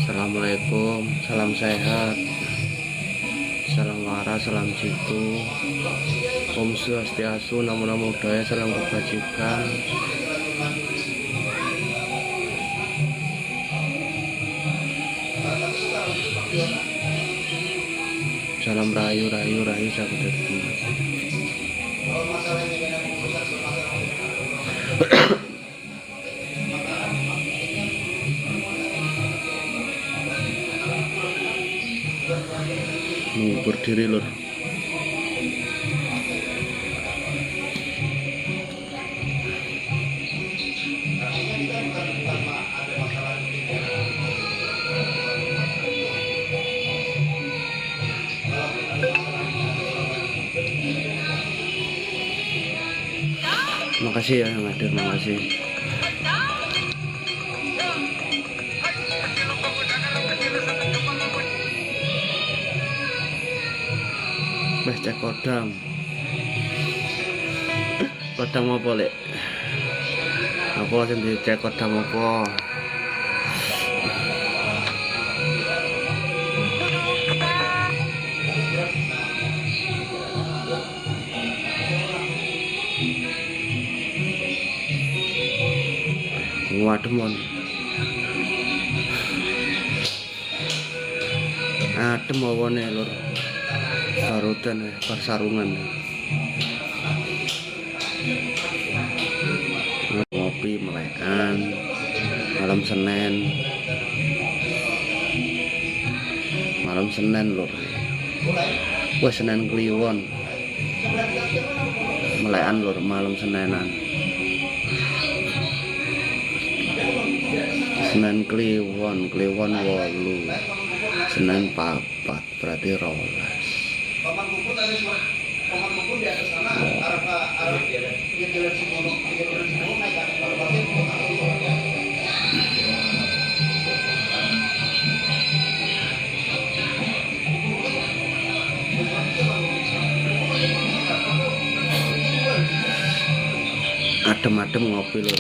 Assalamualaikum, salam sehat, salam waras, salam jitu, Om Swastiastu, Namo Namo Buddhaya, salam kebajikan. Salam rayu, rayu, rayu, sahabat Dimas. Berdiri lur. Makasih ya yang hadir, makasih. Cek kodam. Kodam apa lek? Apa sing dicek kodam apa? Wademon. Adem awane lur. Sarutan persarungan. Ngopi melekan malam Senin lur. Wah, Senin Kliwon. Melekan lur malam Senenan. Senin Kliwon 8. Senin 4 berarti 12. Adem-adem ngopi lho.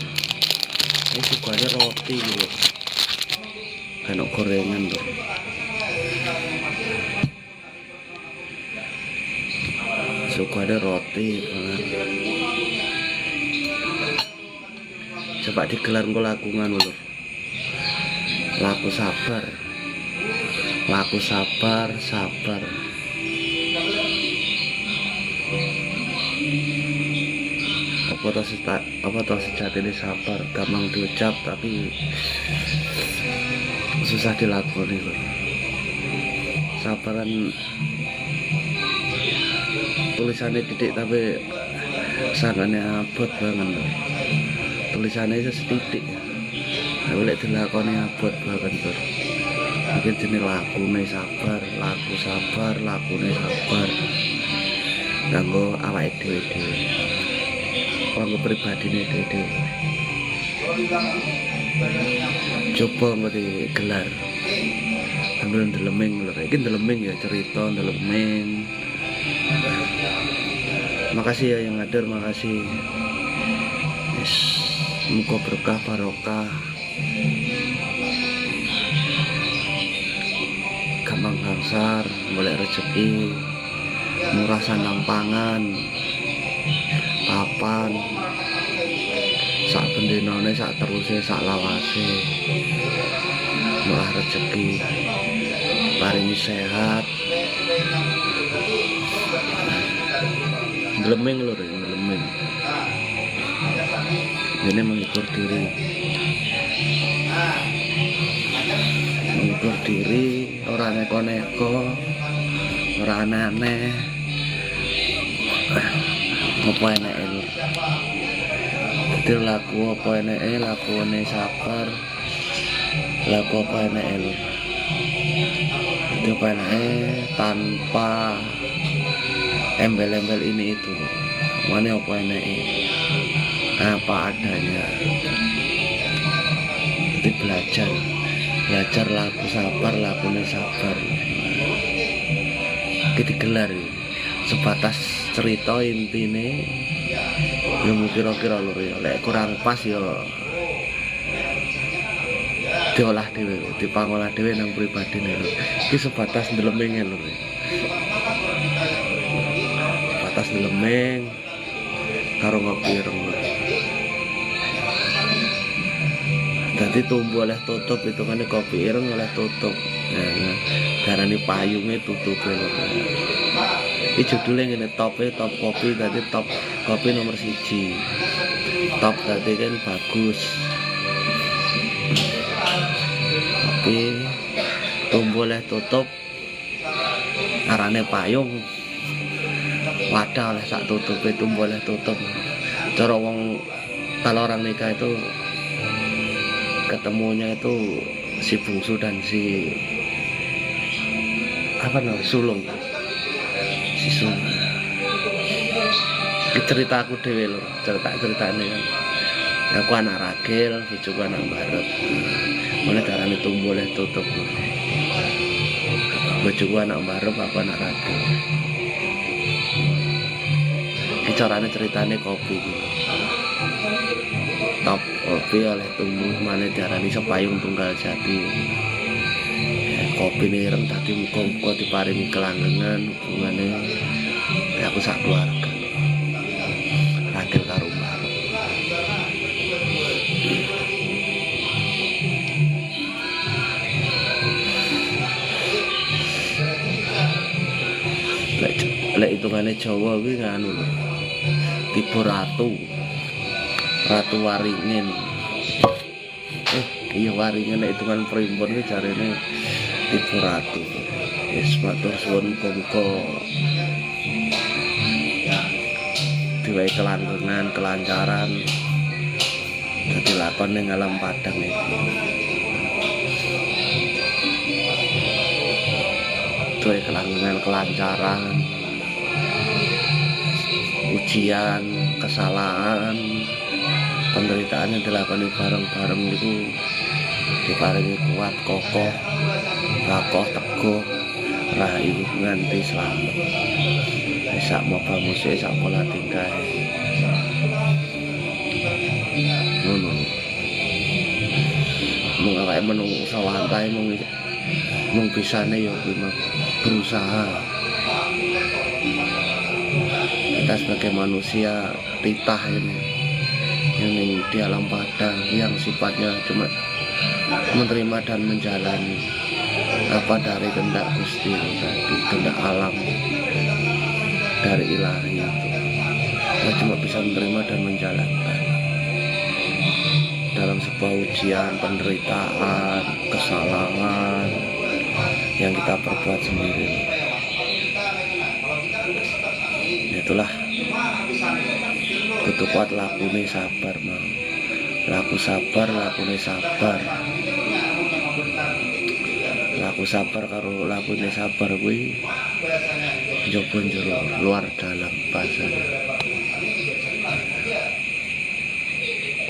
Ini juga ada roti lho. Kayak gorengan lho. Suka ada roti banget. Coba digelar engko lakungan lho. Laku sabar. Laku sabar, sabar. Apa toh sejatine sabar, gampang diucap tapi susah dilakoni lho. Sabaran tulisannya titik tapi sangatnya abot banget lho. Tulisannya itu setitik tapi lek dilakoni abot banget lho. Mungkin jenis lakune sabar, lakune sabar kanggo awake dhewe. Kanggo pribadine dhewe. Coba mau digelar sambil ndeleming lho. Iki ndeleming ya, cerita ndeleming. Makasih ya yang hadir, makasih. Yes, muka berkah barokah. Gampang gangsar, golek rezeki, murah sandang pangan, papan, sak bendinone, sak teruse, sak lawase, murah rezeki, paringi sehat. Ndeleming lho, ndeleming. Ini menghibur diri. Menghibur diri, ora neko-neko, ora aneh-aneh. Apa enake lho. Dadi laku apa enake, lakune sabar. Laku apa enake lho. Dadi apa enake tanpa embel-embel ini itu. Mana apa enake? Apa adanya. Jadi belajar laku sabar, lakune sabar. Kita gelar sebatas cerita intine. Ya kira-kira lho ya, lek kurang pas ya diolah dhewe, dipangolah dhewe nang pribadine lho. Iki sebatas ndelemenge lho. Sebatas ndelemeng karo ngopi ireng. Dadi tumbuh oleh tutup hitungane kopi ireng oleh tutup. Nah, darani payunge tutupe lho. Iki judule ngene top kopi, dadi top kopi nomor 1. Top dadi kan bagus. Kopi tumbuh oleh tutup arane payung. Wadah oleh sak tutupe tumbuh oleh tutup. Cara wong kalau orang nikah itu ketemunya itu si bungsu dan si sulung. Si sulung. Ini cerita aku dhewe lho, ceritane kan. Aku anak ragil, bojoku anak barep. Mulai darane tumbuh oleh tutup. Bojoku anak barep, aku anak ragil. Iki carane ceritane kopi gitu. Top kopi oleh tumbuh mana diarani sepayung tunggal jati. Kopi ini ireng tadi muka-muka diparingi kelanggengan hubungannya aku sak keluarga ragil karo bareng. Lek hitungane Jawa kuwi nganu lho. Tiba ratu waringin. Iya waringin nek hitungan primbon kuwi jarene tiba ratu. Wis matur suwun muga-muga diwai kelanggengan, kelancaran dadi lakon ning alam padang iki. Diwai kelanggengan, kelancaran, ujian, kesalahan, penderitaan yang dilakoni bareng-bareng itu diparingi kuat, kokoh, teguh, rahayu nganti selamat. Sak moga musik, sak pola tingkah. Ngono. Mung awake menungso wantahe mung bisane ya kuwi berusaha. Kita sebagai manusia titah ini yang di alam padang yang sifatnya cuma menerima dan menjalani apa dari kehendak Gusti tadi, kehendak alam dari ilahi itu. Kita cuma bisa menerima dan menjalankan dalam sebuah ujian, penderitaan, kesalahan yang kita perbuat sendiri. Itulah kudu kuat lakune sabar mau. Laku sabar, lakune sabar. Laku sabar karo lakune sabar kuwi njaba njero luar dalam bahasane.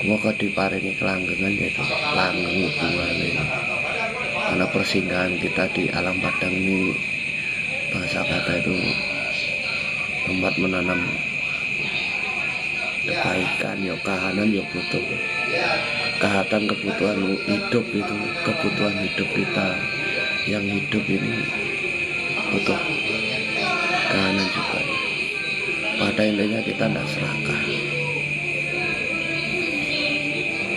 Moga diparingi kelanggengan yaitu langgeng hubungane. Karena persinggahan kita di alam padang ini bahasa kata itu tempat menanam kebaikan, ya kahanan, ya butuh kehatan kebutuhan hidup itu, kebutuhan hidup kita yang hidup ini butuh kahanan juga. Pada intinya kita tidak serakah,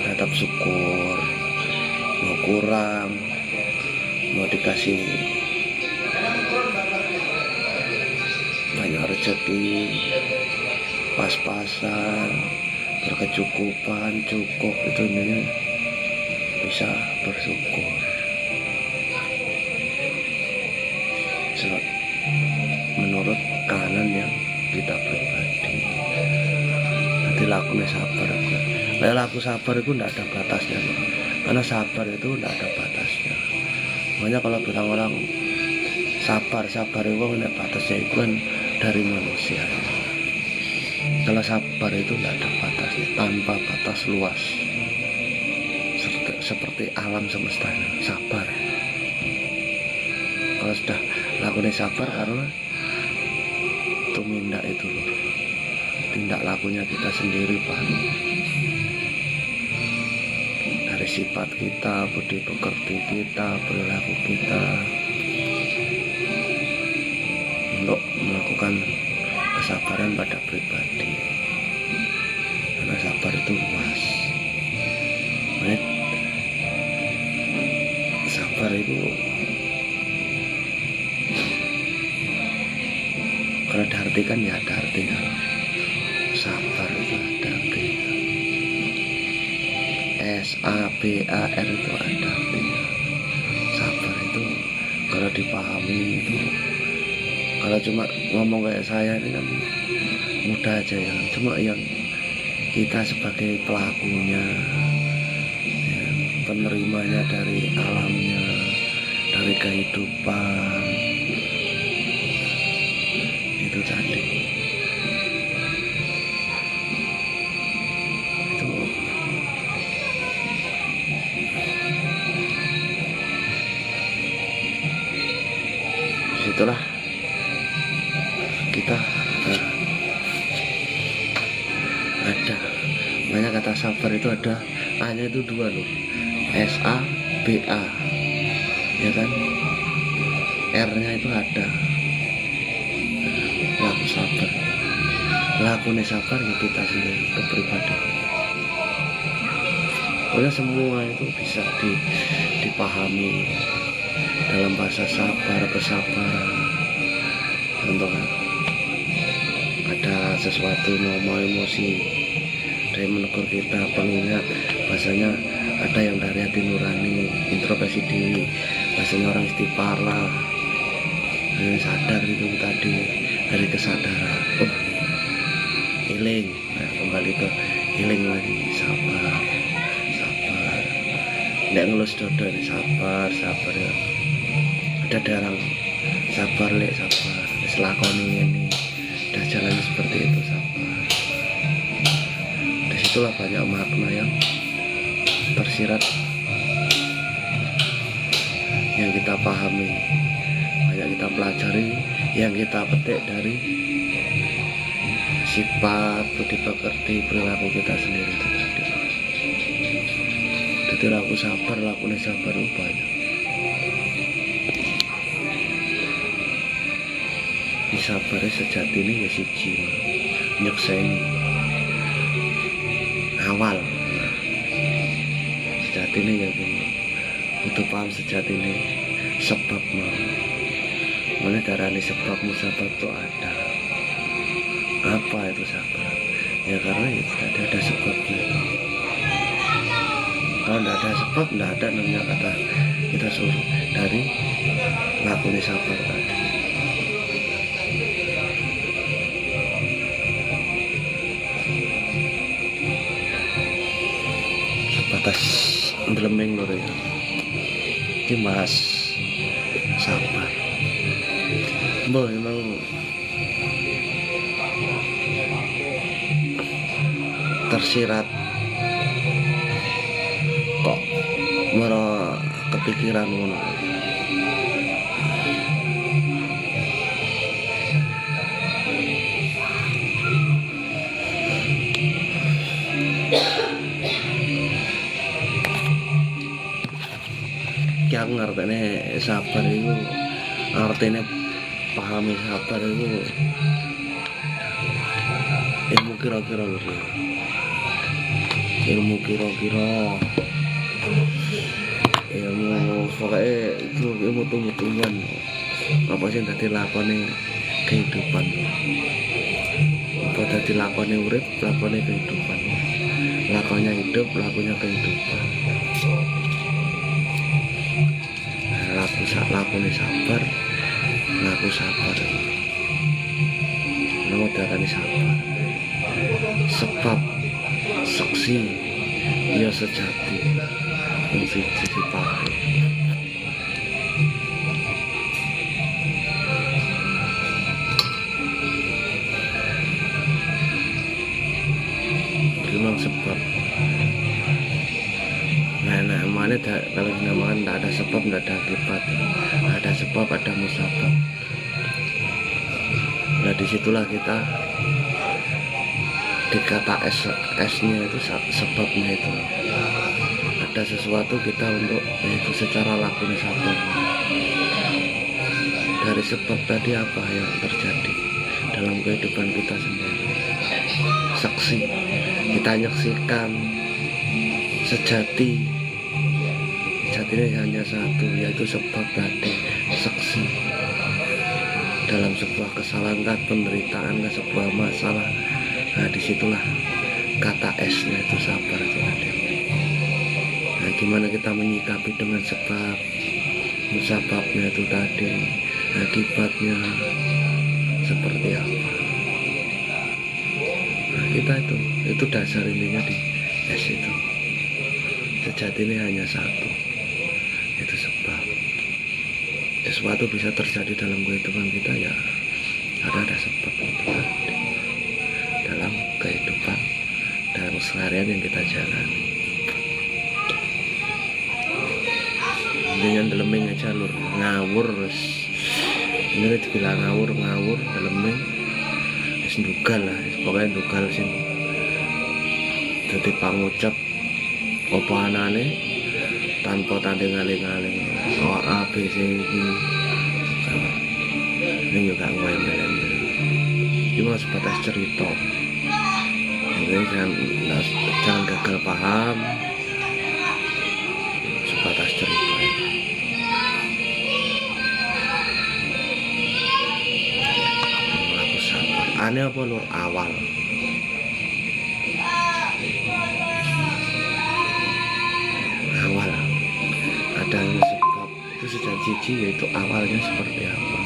tetap syukur, mau kurang, mau dikasih banyak rezeki, pas-pasan, berkecukupan, cukup, itu ini bisa bersyukur. Sebab menurut kanan yang kita pribadi, nanti lakunya sabar. Nah, laku sabar itu tidak ada batasnya, karena sabar itu tidak ada batasnya. Makanya kalau bilang orang sabar itu tidak batasnya, itu kan dari manusia. Kalau sabar itu tidak ada batasnya, tanpa batas luas, seperti alam semesta. Sabar. Kalau sudah lakunya sabar, karena tumindak itu loh, tindak lakunya kita sendiri Pak. Dari sifat kita, budi pekerti kita, perilaku kita untuk melakukan kesabaran pada pribadi. Karena sabar itu luas. Sabar itu kalau diartikan ya ada artinya. Sabar itu ada artinya. SABAR itu ada artinya. Sabar itu kalau dipahami itu, kalau cuma ngomong kayak saya ini kan mudah aja ya. Cuma yang kita sebagai pelakunya, ya, penerimanya dari alamnya, dari kehidupan itu tadi. Itulah kita ada banyak kata sabar itu ada A-nya itu 2 loh, SABA ya kan, R-nya itu ada laku sabar, lakunya sabar ya kita sendiri kepribadian. Oleh semua itu bisa dipahami dalam bahasa sabar, kesabaran. Contohnya ada sesuatu mau emosi, dari menegur kita, pengingat, bahasanya ada yang dari hati nurani, introspeksi diri, bahasanya orang istighfar lah, sadar itu tadi, dari kesadaran, healing, nah, kembali ke healing lagi, sabar, nggak ngelus dodo ini, sabar ya. Ada orang sabar lek, sabar selakoni ini udah jalan seperti itu, sabar. Disitulah banyak makna yang tersirat, yang kita pahami, banyak kita pelajari, yang kita petik dari sifat, budi pekerti, perilaku kita sendiri itu tadi. Jadi laku sabar, lakunya sabar itu banyak. Sabar sejati ini ya siji nyekseni awal, sejati ini ya butuh paham sejati ini sebab mana darahnya sebab musabab itu ada. Apa itu sabar? Ya karena ya tadi ada sebabnya. Kalau tidak ada sebab, tidak ada namanya kata kita suruh dari lakunya sabar tadi. Batas ngelemeng lho ya. Ini bahas sabar. Mbak memang tersirat kok mero kepikiran ngono. Aku ngertene sabar itu, artinya pahami sabar itu ilmu kira-kira lho, ilmu kira-kira, ilmu pokoknya itu ilmu tumbuh-tumbuhan apa sih tadi lakone kehidupan, apa tadi lakone urip, lakone kehidupan, lakonnya hidup, lakunya kehidupan. Laku sabar, laku sabar. Nama darani sabar. Sebab saksi ya sejati yang siji pakai. Memang sebab. Nah, mana kalau dinamakan tidak ada sebab, tidak ada akibat. Ada sebab, ada musabab. Nah, disitulah kita di kata S-nya itu sebabnya itu ada sesuatu kita untuk yaitu secara lakunya sabar. Dari sebab tadi apa yang terjadi dalam kehidupan kita sendiri, saksi, kita nyaksikan sejatinya hanya satu, yaitu sebab tadi, saksi dalam sebuah kesalahan, penderitaan, sebuah masalah. Nah disitulah kata S-nya itu sabar itu tadi. Nah gimana kita menyikapi dengan sebab, musababnya itu tadi, akibatnya seperti apa. Nah kita itu dasar intinya di S itu. Sejatinya hanya satu, itu sebab. Sesuatu bisa terjadi dalam kehidupan kita ya ada sebab itu tadi. Dalam kehidupan, dalam keseharian yang kita jalani. Dengan daleming aja lur, ngawur ini dibilang ngawur daleming wis ndugal lah, pokoknya ndugal sih. Jadi pangucap apa anane tanpa tanding aling-aling A B C ini juga ngembel-embel, cuma sebatas cerita. Jadi jangan gagal paham, sebatas cerita. Aku sabar. Aneh apa lur awal? Awal ada sebab itu sejak cici, yaitu awalnya seperti apa.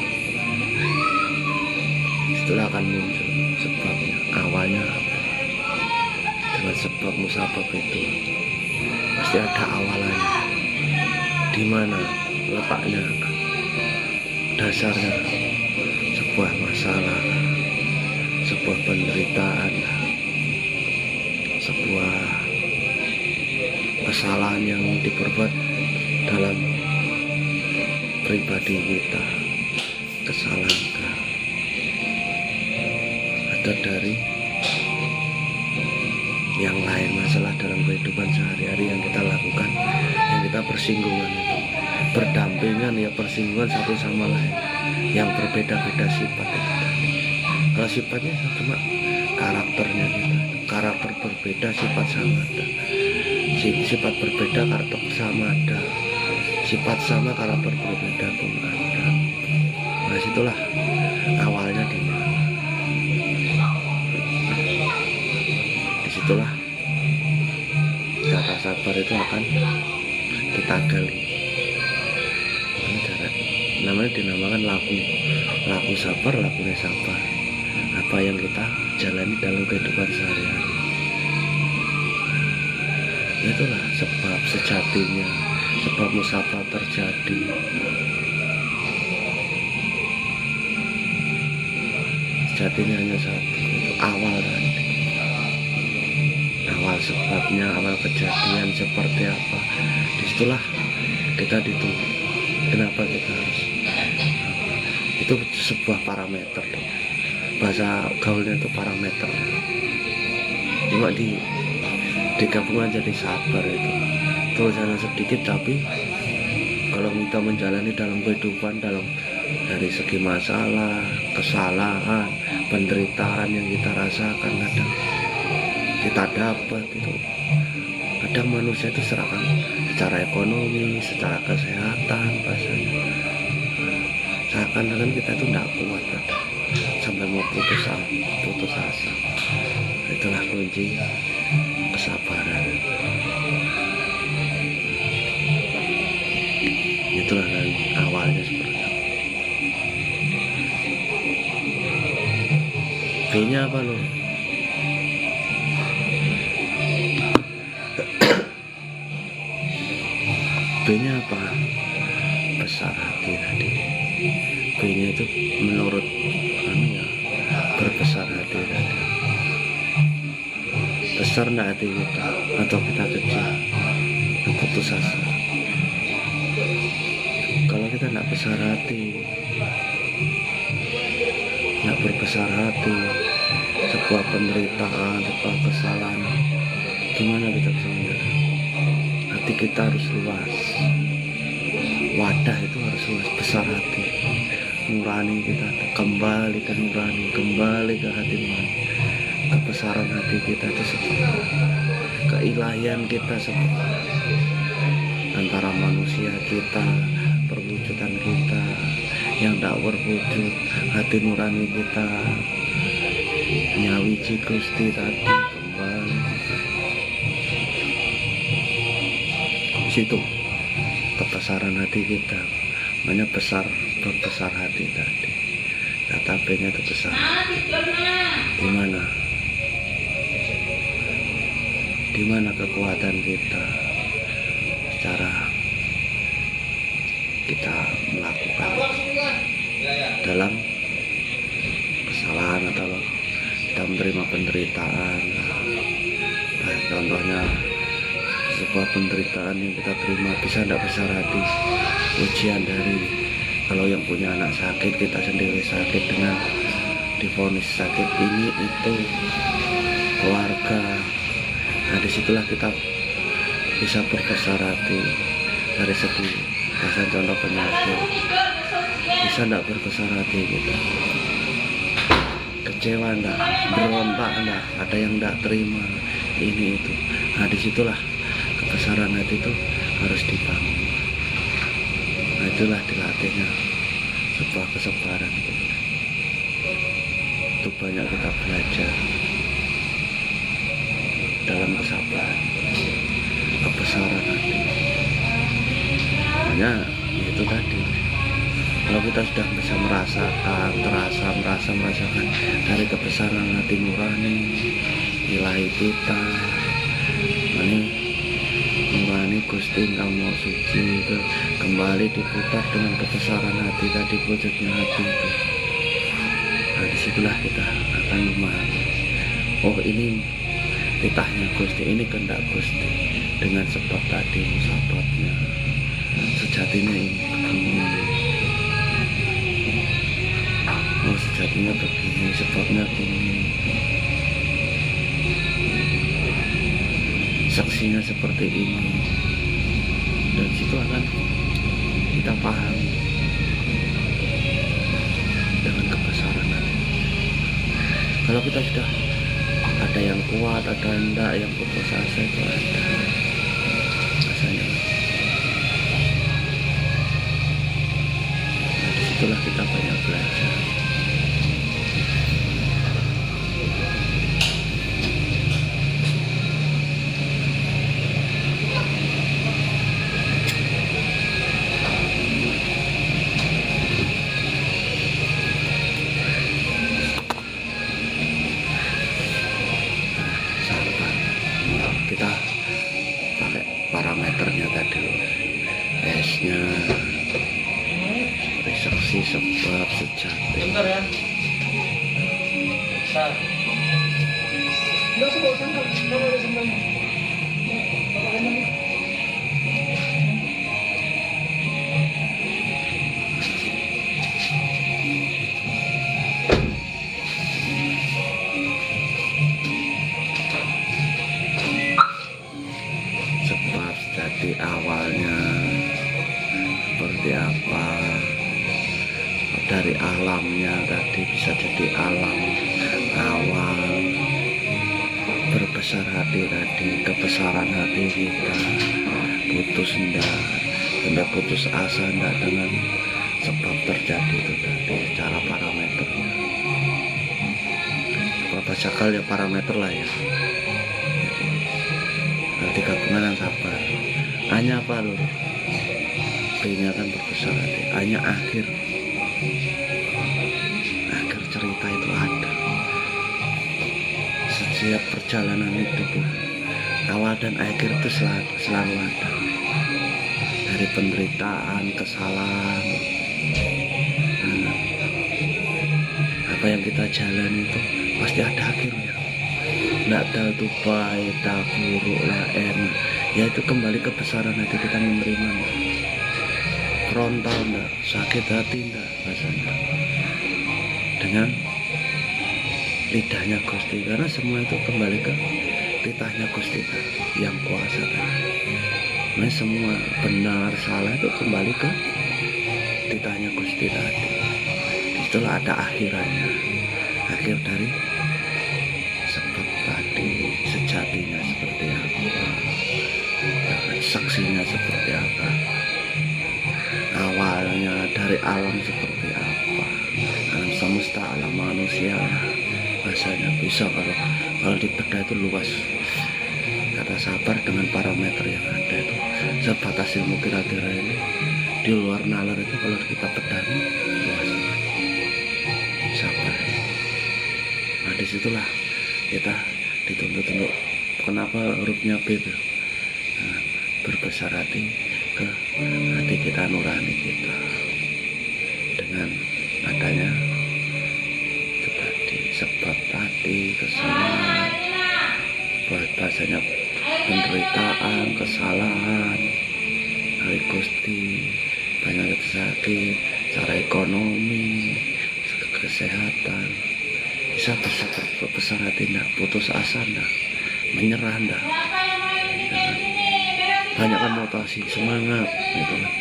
Setelah akan muncul sebabnya, awalnya apa. Dengan sebab musabab itu pasti ada awalannya. Di mana letaknya, dasarnya sebuah masalah, sebuah penderitaan, sebuah kesalahan yang diperbuat dalam pribadi kita, kesalahan ada dari yang lain, masalah dalam kehidupan sehari-hari yang kita lakukan, yang kita bersinggungan itu, berdampingan ya, bersinggungan satu sama lain, yang berbeda-beda sifat itu. Kalau sifatnya cuma karakternya kita, karakter berbeda, sifat sama ada. Sifat berbeda, karakter sama ada. Sifat sama, karakter berbeda pun ada. Nah situlah awalnya di mana. Disitulah kata sabar itu akan kita gali. Namanya dinamakan laku sabar, lakunya sabar. Apa yang kita jalani dalam kehidupan sehari-hari, itulah sebab sejatinya, sebab musabab terjadi. Sejatinya hanya satu, itu awal tadi. Awal sebabnya, awal kejadian seperti apa. Disitulah kita dituntut. Kenapa kita harus? Itu sebuah parameter. Bahasa gaulnya itu parameter. Cuma digabungan jadi sabar itu. Tulisannya sedikit tapi kalau kita menjalani dalam kehidupan, dari segi masalah, kesalahan, penderitaan yang kita rasakan, kadang kita dapat itu. Kadang manusia itu serangan secara ekonomi, secara kesehatan, bahasanya seakan-akan kita itu tidak kuat kadang, sampai mau putus asa. Itulah kunci kesabaran. Itulah kan awalnya seperti itu. B-nya apa loh? B-nya apa? Besar hati tadi. B-nya itu menurut berbesar hati tadi. Besar enggak hati kita atau kita kecil, putus asa. Kalau kita enggak besar hati, enggak berbesar hati, sebuah penderitaan, sebuah kesalahan, gimana kita bisa menyerah? Hati kita harus luas, wadah itu harus luas, besar hati nurani kita, kembali ke nurani, kembali ke hati nurani. Kebesaran hati kita itu seperti keilahian kita, seperti antara manusia kita, perwujudan kita yang tak berwujud, hati nurani kita nyawiji Gusti tadi kembali situ kebesaran hati kita. Makanya besar, berbesar hati tadi, tatapnya itu besar. Di mana kekuatan kita secara kita melakukan dalam kesalahan atau kita menerima penderitaan. Nah, contohnya sebuah penderitaan yang kita terima, bisa tidak besar hati? Ujian dari, kalau yang punya anak sakit, kita sendiri sakit dengan divonis sakit ini itu keluarga. Nah, disitulah kita bisa berbesar hati. Dari segi kasih contoh penyakit, bisa tidak berbesar hati kita? Kecewa enggak, berontak enggak, ada yang enggak terima ini itu. Nah, disitulah kebesaran hati itu harus dibangun. Nah, itulah dilatihnya sebuah kesabaran. Itu banyak kita belajar dalam kesabaran, kebesaran hati. Hanya itu tadi, kalau kita sudah bisa merasakan, merasakan dari kebesaran hati nurani ilahi kita, ini nurani Gusti kamu suci itu kembali diputar dengan kebesaran hati tadi, wujudnya hati itu. Nah, disitulah kita akan memahami, oh ini titahnya Gusti, ini kehendak Gusti, dengan sebab tadi musababnya sejatinya ini begini, oh sejatinya begini, sebabnya begini, saksinya seperti ini. Dan situ akan kita paham dengan kebesaran hati. Kalau kita sudah ada yang kuat, ada yang enggak, yang putus asa itu ada rasanya. Nah, disitulah kita banyak belajar. Kita pakai parameternya tadi, S-nya, saksi, sebab, sejati. Bentar ya. Bentar. Enggak usah sambal, enggak boleh sambalnya. Sebab sejati awalnya seperti apa, dari alamnya tadi bisa jadi alam awal, berbesar hati tadi, kebesaran hati kita, putus enggak putus asa enggak dengan sebab terjadi itu tadi, secara parameternya. Bapak Cakal ya parameter lah ya. Nanti gabungan yang sabar. Hanya apa loh? B-nya kan berbesar hati. Hanya akhir cerita itu ada. Setiap perjalanan hidup itu, awal dan akhir itu selalu ada. Dari penderitaan, kesalahan, apa yang kita jalani itu pasti ada akhirnya. Nggak tahu itu baik, tak buruk lah, enak. Ya itu kembali kebesaran hati kita menerima. Frontal enggak, sakit hati enggak, rasanya. Dengan lidahnya Gusti, karena semua itu kembali ke lidahnya Gusti yang kuasa tadi. Nah, semua benar salah itu kembali ke ditanya Gusti tadi. Itulah ada akhirannya, akhir dari sebab tadi, sejatinya seperti apa, saksinya seperti apa, awalnya dari alam seperti apa, alam semesta, alam manusia. Bahasanya bisa kalau dibedah itu luas. Kata sabar dengan parameter yang ada itu sebatas ilmu kira-kira ini, di luar nalar itu kalau kita bedah luas. Sabar. Nah, disitulah kita dituntut untuk kenapa hurufnya B itu. Nah, berbesar hati ke hati kita, nurani kita, dengan adanya itu tadi, sebab tadi kesalahan, bahasanya penderitaan, kesalahan dari Gusti, banyak sakit, cara ekonomi, kesehatan, bisa besar hati, enggak putus asa, enggak menyerah, enggak, banyak kan motivasi, semangat, gitu kan.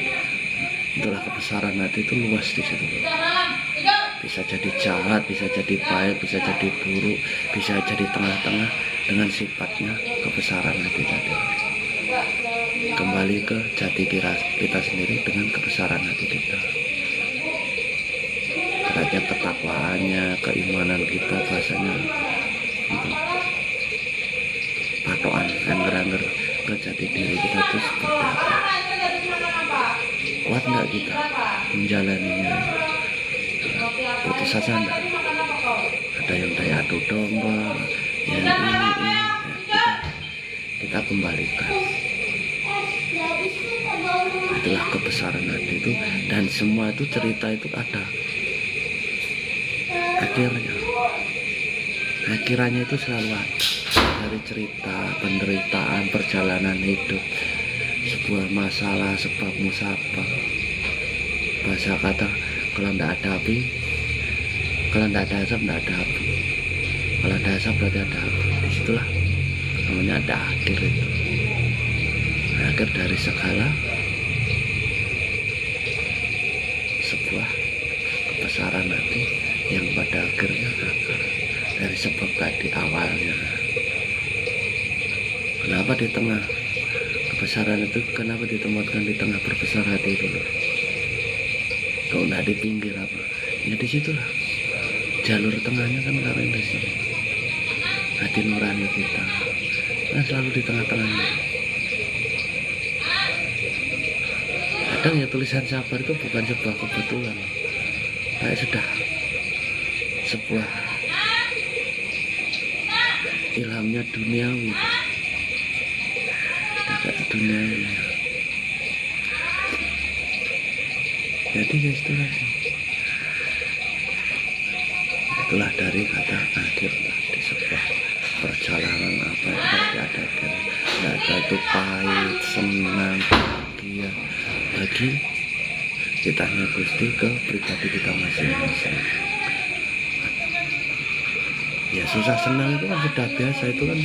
Itulah kebesaran hati, itu luas di situ. Bisa jadi jahat, bisa jadi baik, bisa jadi buruk, bisa jadi tengah-tengah dengan sifatnya kebesaran hati tadi. Kembali ke jati kita sendiri dengan kebesaran hati kita. Derajat ketakwaannya, keimanan kita, bahasanya itu patokan angger-angger ke jati diri kita itu seperti apa. Kuat enggak kita menjalaninya? Putus asa enggak? Ada yang daya adu domba, yang ini ya, kita kembalikan. Itulah kebesaran hati itu, dan semua itu cerita itu ada akhirnya itu selalu ada. Dari cerita penderitaan perjalanan hidup, sebuah masalah, sebab musabab, bahasa kata kalau tidak ada api, kalau tidak ada asap tidak ada api, kalau ada asap berarti ada api. Disitulah namanya ada akhir itu, akhir dari segala sebuah kebesaran hati yang pada akhirnya akar dari sebab tadi awalnya. Kenapa di tengah kebesaran itu, kenapa ditempatkan di tengah berbesar hati itu? Kok nggak di pinggir apa? Ya di situlah jalur tengahnya kan, karena di sini hati nurani kita kan selalu di tengah-tengahnya. Kadang ya tulisan sabar itu bukan sebuah kebetulan, kayak sudah sebuah ilhamnya duniawi, kayak duniawi. Jadi ya itulah dari kata akhir di sebuah perjalanan apa itu pasti ada akhir. Tidak ada itu pahit, senang, bahagia bagi kitanya Gusti ke pribadi kita masing-masing. Ya susah senang itu kan sudah biasa, itu kan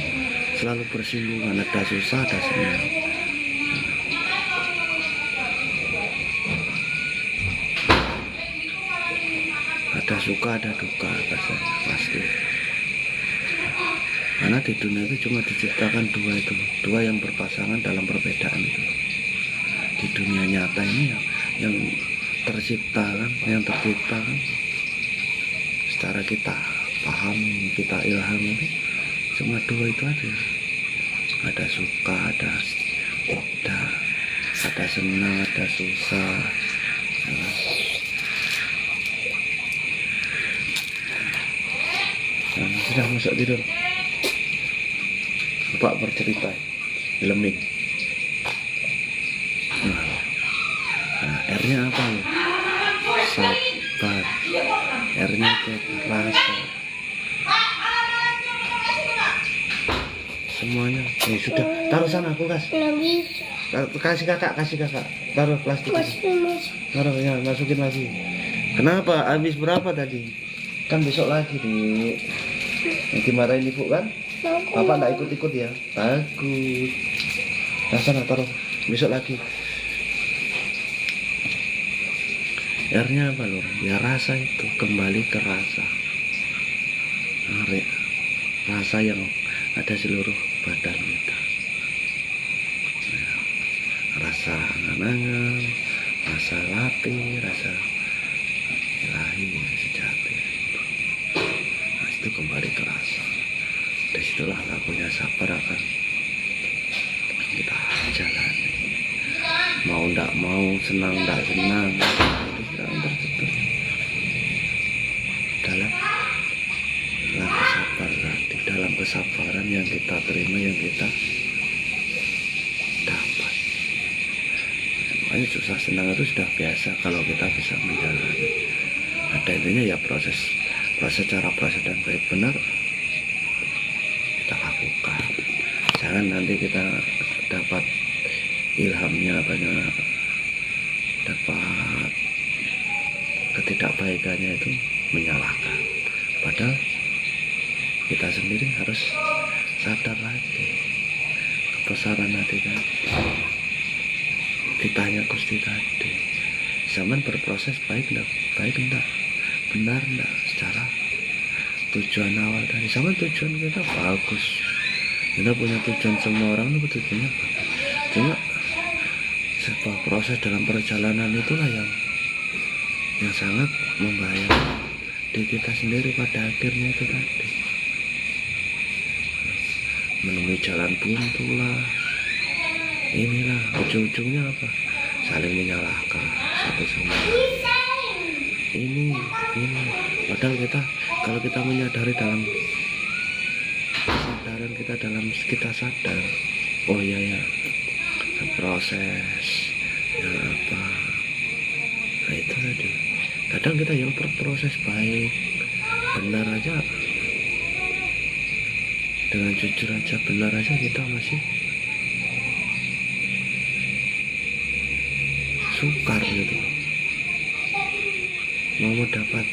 selalu bersinggungan, ada susah ada senang. Ada suka ada duka pasti. Karena di dunia itu cuma diciptakan dua itu, dua yang berpasangan dalam perbedaan itu. Di dunia nyata ini yang terciptakan, secara kita pahami, kita ilhami itu cuma dua itu aja. Ada suka, ada tidak, ada senang, ada susah. Nah, sudah masuk tidur. Bapak bercerita leming. Nah, R-nya apa ya? Sabar. R-nya itu rasa. Semuanya. Sudah. Taruh sana kulkas. Kasih kakak. Taruh plastik. Taruh ya, masukin lagi. Kenapa? Habis berapa tadi? Kan besok lagi dik. Yang dimarahin ibu kan? Bapak nggak ikut-ikut ya? Takut. Nah sana taruh. besok lagi. R-nya apa lur? Ya rasa itu, kembali ke rasa. Rasa yang ada seluruh badan kita. Rasa angan-angan, rasa latih, rasa ilahi sejati. Nah, itu kembali ke rasa. Disitulah lakunya sabar akan kita jalani. Mau ndak mau, senang ndak senang, itu sedang tertutup dalam kesabaran. Di dalam kesabaran yang kita terima, yang kita dapat. Makanya susah senang itu sudah biasa kalau kita bisa menjalani. Ada intinya ya proses dan baik benar kita lakukan. Jangan nanti kita dapat ilhamnya banyak, dapat ketidakbaikannya itu menyalahkan. Padahal kita sendiri harus sadar lagi kebesaran hati tadi. Ditanya Gusti tadi, zaman berproses baik enggak, benar enggak, secara tujuan awal tadi. Zaman tujuan kita bagus, kita punya tujuan, semua orang itu tujuannya bagus. Cuma sebuah proses dalam perjalanan itulah yang sangat membahayakan di kita sendiri pada akhirnya itu tadi. Menemui jalan buntu lah, inilah ujung-ujungnya apa? Saling menyalahkan satu sama lain. Ini padahal kalau kita menyadari dalam kesadaran kita, dalam kita sadar, oh ya proses ya apa, nah itu tadi. Kadang kita yang berproses baik benar aja, dengan jujur aja, benar aja, kita masih sukar gitu. Mau mendapat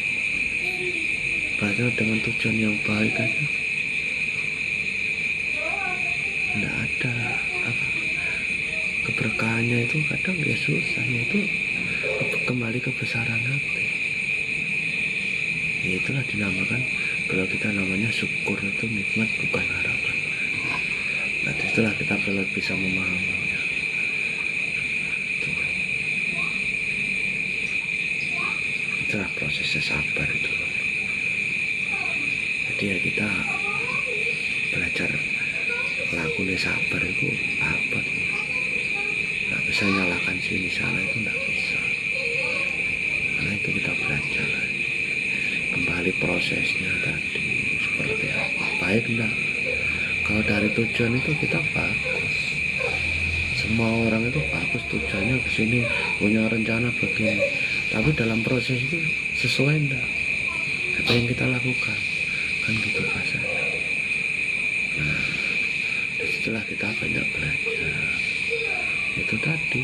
banyak dengan tujuan yang baik aja nggak ada keberkahannya, itu kadang ya susah. Itu kembali kebesaran hati. Ya itulah dinamakan, kalau kita namanya syukur itu nikmat bukan harapan. Nah itulah kita kalau bisa memahaminya. Itulah prosesnya sabar itu. Jadi ya kita belajar lakunya sabar itu apa? Nggak bisa nyalakan sini sana, itu nggak bisa. Karena itu kita belajar kembali prosesnya tadi seperti apa, baik enggak. Kalau dari tujuan itu kita bagus, semua orang itu bagus tujuannya ke sini, punya rencana begini, tapi dalam proses itu sesuai enggak apa yang kita lakukan, kan gitu bahasanya. Nah disitulah kita banyak belajar itu tadi,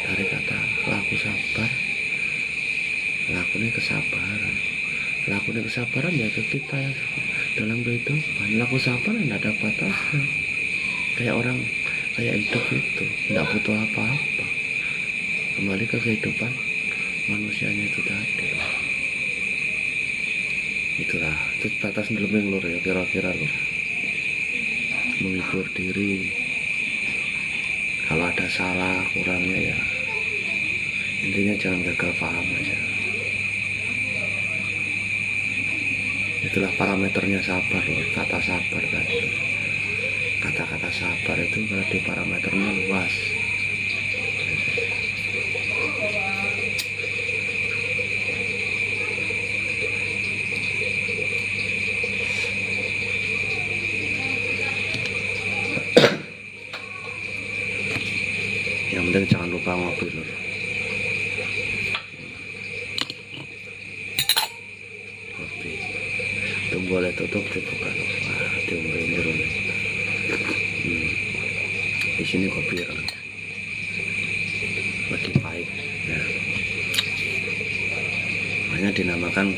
dari kata laku sabar, lakunya kesabaran ya ke kita ya, dalam kehidupan. Laku sabar nggak ada batasnya, kayak hidup itu nggak butuh apa-apa, kembali ke kehidupan manusianya itu tadi. Itulah itu batas lebih lur ya, kira-kira lur, menghibur diri. Kalau ada salah kurangnya ya intinya jangan gagal paham aja. Itulah parameternya sabar loh, kata sabar tadi. Kata-kata sabar itu berarti parameternya luas. Yang penting jangan lupa ngopi loh. Ngopi itu boleh tutup dibuka loh. Wah, diomongin dulu. Di sini kopi lagi pahit ya. Makanya dinamakan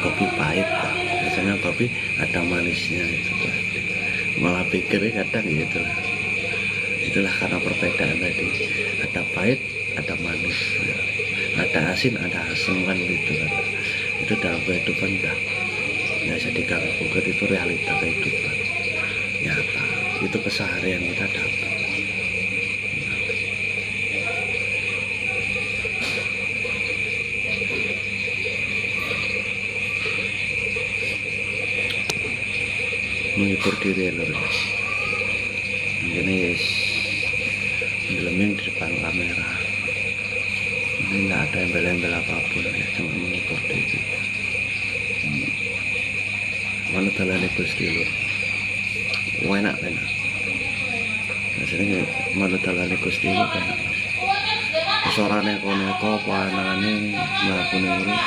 kopi pahit. Biasanya kopi ada manisnya itu. Malah pikirnya kadang gitu lah. itulah karena perbedaan tadi, ada pahit ada manis ya. Ada asin ada asam kan gitu kan. Itu dalam kehidupan udah nggak bisa diganggu gugat, itu realita kehidupan nyata, itu keseharian kita dapat. Menghibur diri lur, ini filmnya di depan kamera, ini nggak ada embel-embel apapun ya, cuma menghibur diri. Mana dalane Gusti lur, enak. Biasanya mana dalane Gusti lur enak. Suarane koneko, panane mlakune urip.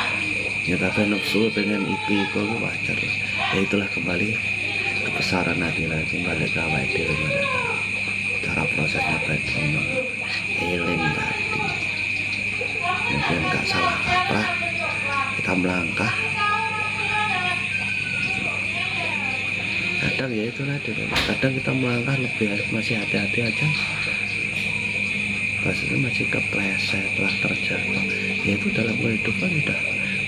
Ya tapi nafsu pengen iku wajar lah. Ya itulah kembali kebesaran hati lagi, kembali ke awal diri mana. Cara prosesnya tadi eling tadi. Mungkin nggak salah apa, kita melangkah. Kadang ya itu tadi, kadang kita melangkah lebih masih hati-hati aja. Maksudnya masih kepleset lah terjatuh. Ya itu dalam kehidupan udah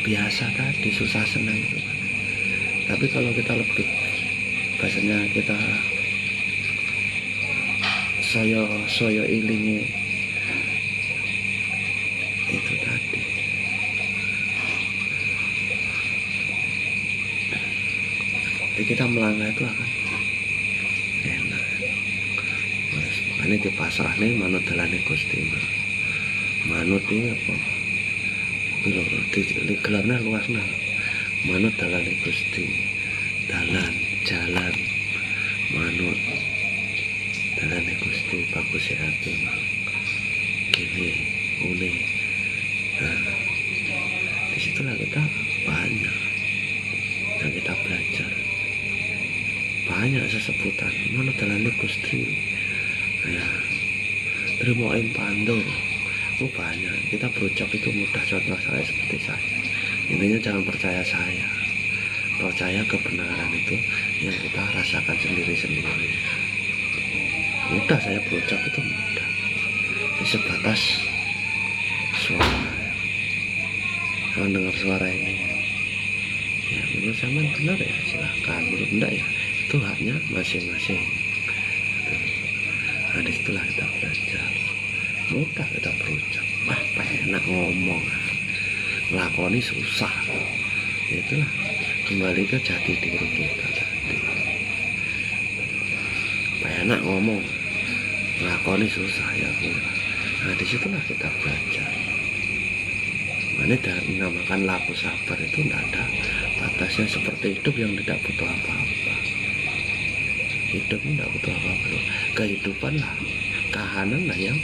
biasa tadi, susah senang itu. Tapi kalau kita lebih bahasanya kita soyo ilingi itu tadi, jadi kita melangkah itu akan enak. Makanya di pasrah nih manut dalane Gusti, manut ini apa di gelarnya luas nah, manut dalane Gusti, jalan manut dalane Gusti, bagus ya hati gini uni. Nah disitulah kita banyak yang kita belajar, banyak sesebutan manut dalane Gusti ya, terimoin pandu. Banyak kita berucap itu mudah, contoh saya seperti saya, intinya jangan percaya saya, percaya kebenaran itu yang kita rasakan sendiri-sendiri. Mudah saya berucap itu mudah, di sebatas suara. Kalau dengar suara ini ya menurut zaman benar ya silahkan, menurut enggak ya itu haknya masing-masing. Nah disitulah kita belajar, mudah kita berucap, enak ngomong, lakoni susah. Itulah kembali ke jati diri kita tadi. Enak ngomong, lakoni susah ya kurang. Nah disitulah kita belajar. Mana dinamakan laku sabar itu tidak ada batasnya, seperti hidup yang tidak butuh apa-apa. Hidup tidak butuh apa-apa. Kehidupan lah, kahanan lah yang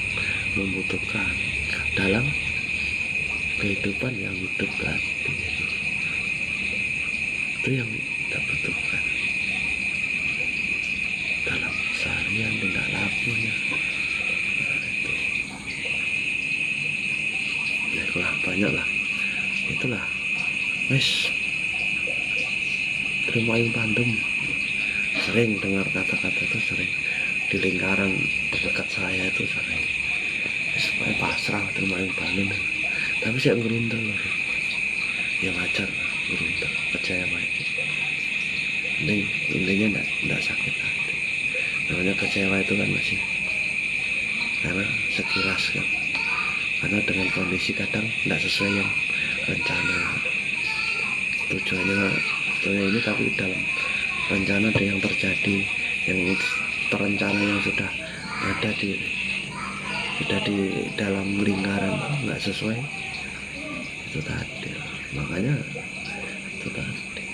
membutuhkan dalam kehidupan yang hidup tadi. Itu yang kita butuhkan dalam seharian, tidak lakunya. Nah, itulah banyak lah, itulah wes terimain pandem. Sering dengar kata-kata itu, sering di lingkaran terdekat saya itu sering supaya pasrah terimain pandem. Tapi saya ngerundel loh, ya wajar ngerundel, kecewa itu. Intinya enggak sakit hati. Namanya kecewa itu kan masih karena sekilas kan, karena dengan kondisi kadang tidak sesuai yang rencana tujuannya ini, tapi dalam rencana ada yang terjadi, yang terencana yang sudah ada di dalam lingkaran nggak sesuai itu tadi. Makanya itu tadi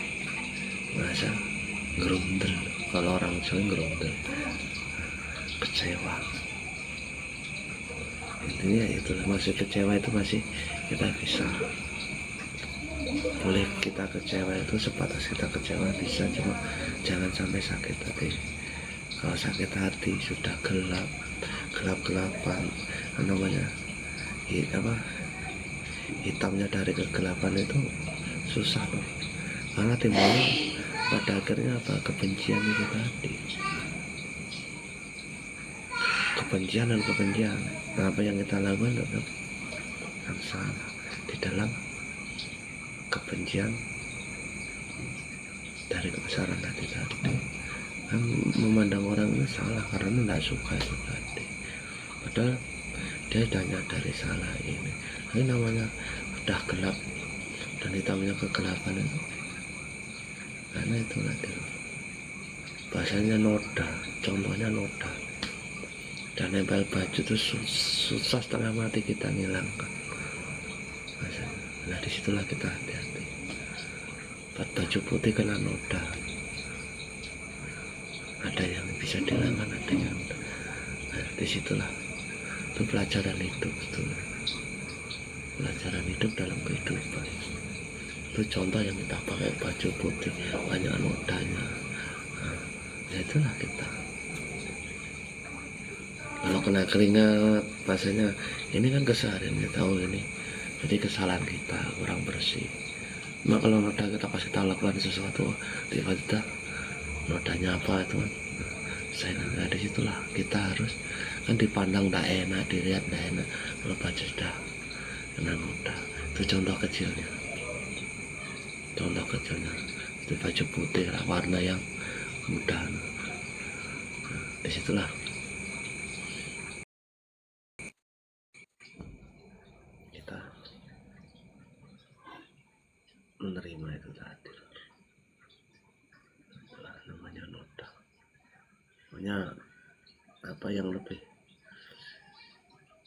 masa gerundel, kalau orang Jawa gerundel, kecewa. Intinya itu masih kecewa, itu masih kita bisa, boleh kita kecewa itu sebatas kita kecewa bisa, cuma jangan sampai sakit hati. Kalau sakit hati sudah gelap-gelapan namanya hitamnya dari kegelapan itu susah loh, karena timbulnya pada akhirnya kebencian itu tadi. kebencian dan kebencian. Nah, apa yang kita lakukan tetap yang salah di dalam kebencian dari kebesaran hati tadi. Kan memandang orang itu salah karena tidak suka itu tadi. Padahal dia sudah nyadari salah ini. Ini namanya udah gelap dan hitamnya kegelapan itu. Karena itu tadi. Bahasanya noda, contohnya noda. Dan nempel baju itu susah setengah mati kita ngilangkan. Nah disitulah kita hati-hati. Buat baju putih kena noda, ada yang bisa dihilangkan, ada yang enggak. Nah disitulah itu pelajaran hidup, itu pelajaran hidup dalam kehidupan. Itu contoh yang kita pakai baju putih banyak nodanya. Nah, ya itulah kita. Kalau kena keringat, bahasanya ini kan keseharian kita tahu ini. Jadi kesalahan kita kurang bersih. Nah kalau noda kita pasti kita lakukan sesuatu, tiba-tiba nodanya apa itu kan. Saya nggak di situlah kita harus kan dipandang tidak enak, dilihat tidak enak. Kalau baju sudah kena noda, itu contoh kecilnya. Contoh kecilnya itu baju putih lah, warna yang mudah. Nah, disitulah kita menerima itu tadi. Itulah namanya noda. Namanya apa yang lebih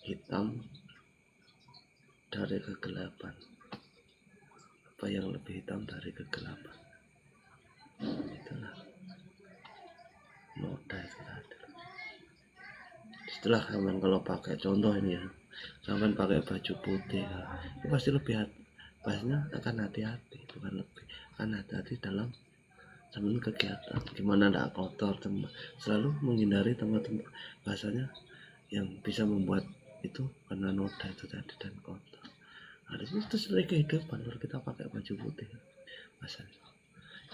hitam dari kegelapan. Apa yang lebih hitam dari kegelapan. Itulah noda itu tadi. Setelah kawan kalau pakai contoh ini ya, kawan pakai baju putih, itu pasti lebih pastinya akan hati-hati, bukan lebih akan hati-hati dalam teman kegiatan. Gimana tidak kotor, selalu menghindari tempat-tempat bahasanya yang bisa membuat itu karena noda itu tadi dan kotor. Nah, itu sebagai kehidupan kalau kita pakai baju putih, bahasanya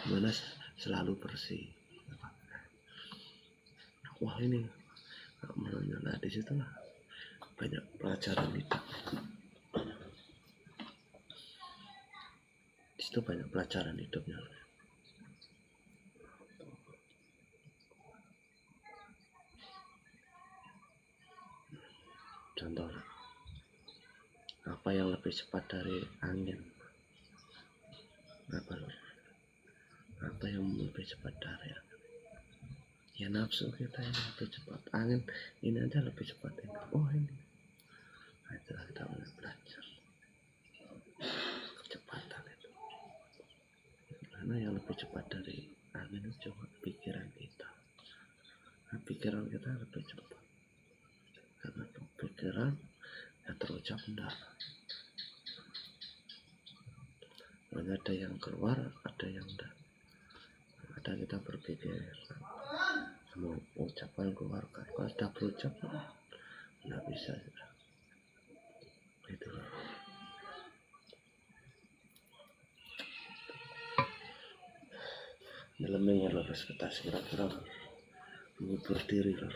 gimana selalu bersih. Wah ini nah disitulah banyak pelajaran hidup. Disitu banyak pelajaran hidupnya. Contoh, apa yang lebih cepat dari angin? Apa yang lebih cepat dari angin? Ya nafsu kita yang lebih cepat. Angin ini aja lebih cepat ini. Oh ini. Nah, itulah kita mulai belajar kecepatan itu. Karena yang lebih cepat dari angin itu cuma pikiran kita. Nah, pikiran kita lebih cepat. Karena pikiran yang terucap enggak. Ada yang keluar, ada yang enggak. Ada kita berpikir semua ucapan keluarkan. Kalau sudah berucap enggak bisa. Itu nyelemenya lor ekspektasi kira-kira mengubur diri lor.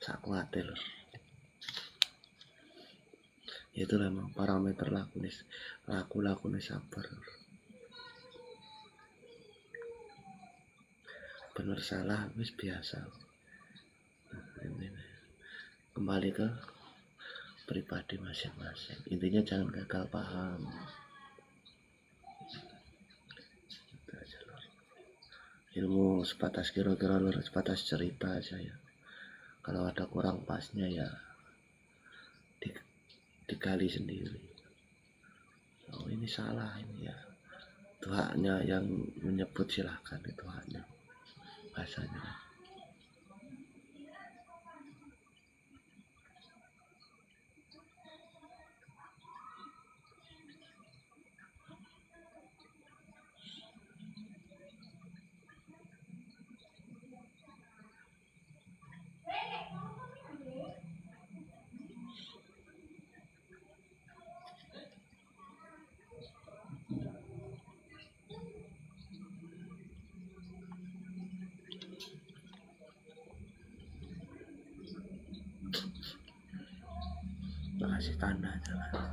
Sak kuate lor. Itu memang parameter laku sabar. Bener salah wis biasa. Ini. Kembali ke pribadi masing-masing. Intinya jangan gagal paham. Itu aja lor. Ilmu sebatas kira-kira lor, sebatas cerita aja ya. Kalau ada kurang pasnya ya digali sendiri. Oh ini salah ini ya. Itu haknya yang menyebut silahkan, itu haknya. Bahasanya. tanah jalan.